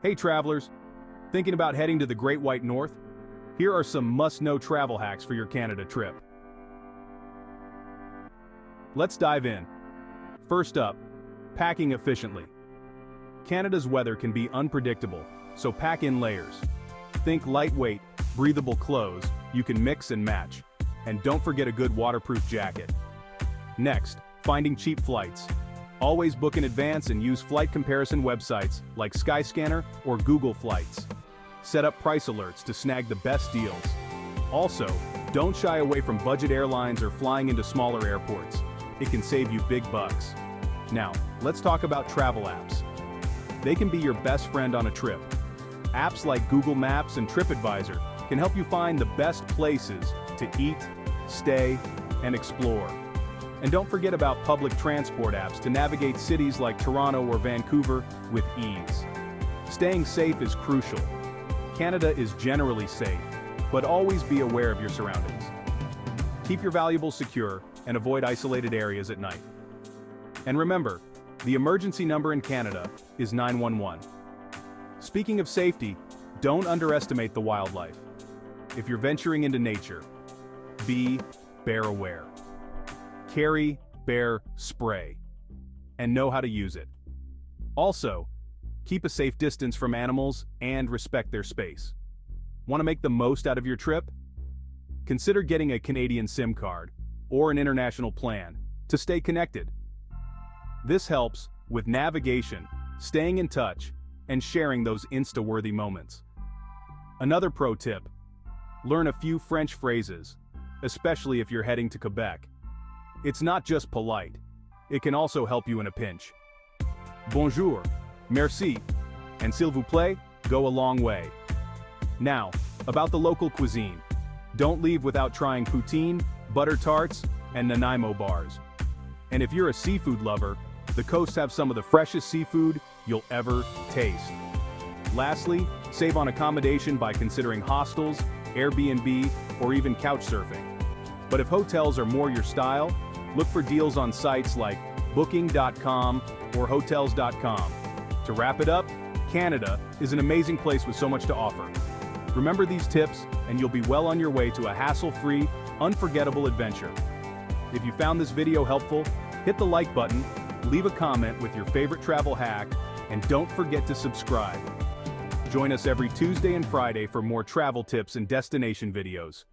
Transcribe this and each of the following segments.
Hey travelers, thinking about heading to the Great White North? Here are some must-know travel hacks for your Canada trip. Let's dive in. First up, packing efficiently. Canada's weather can be unpredictable, so pack in layers. Think lightweight, breathable clothes you can mix and match. And don't forget a good waterproof jacket. Next, finding cheap flights. Always book in advance and use flight comparison websites like Skyscanner or Google Flights. Set up price alerts to snag the best deals. Also, don't shy away from budget airlines or flying into smaller airports. It can save you big bucks. Now, let's talk about travel apps. They can be your best friend on a trip. Apps like Google Maps and TripAdvisor can help you find the best places to eat, stay, and explore. And don't forget about public transport apps to navigate cities like Toronto or Vancouver with ease. Staying safe is crucial. Canada is generally safe, but always be aware of your surroundings. Keep your valuables secure and avoid isolated areas at night. And remember, the emergency number in Canada is 911. Speaking of safety, don't underestimate the wildlife. If you're venturing into nature, be bear aware. Carry bear spray and know how to use it. Also, keep a safe distance from animals and respect their space. Want to make the most out of your trip? Consider getting a Canadian SIM card or an international plan to stay connected. This helps with navigation, staying in touch, and sharing those Insta-worthy moments. Another pro tip: learn a few French phrases, especially if you're heading to Quebec. It's not just polite, it can also help you in a pinch. Bonjour, merci, and s'il vous plaît go a long way. Now, about the local cuisine. Don't leave without trying poutine, butter tarts, and Nanaimo bars. And if you're a seafood lover, the coasts have some of the freshest seafood you'll ever taste. Lastly, save on accommodation by considering hostels, Airbnb, or even couch surfing. But if hotels are more your style, look for deals on sites like Booking.com or Hotels.com. To wrap it up, Canada is an amazing place with so much to offer. Remember these tips, and you'll be well on your way to a hassle-free, unforgettable adventure. If you found this video helpful, hit the like button, leave a comment with your favorite travel hack, and don't forget to subscribe. Join us every Tuesday and Friday for more travel tips and destination videos.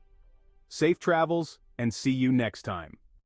Safe travels, and see you next time.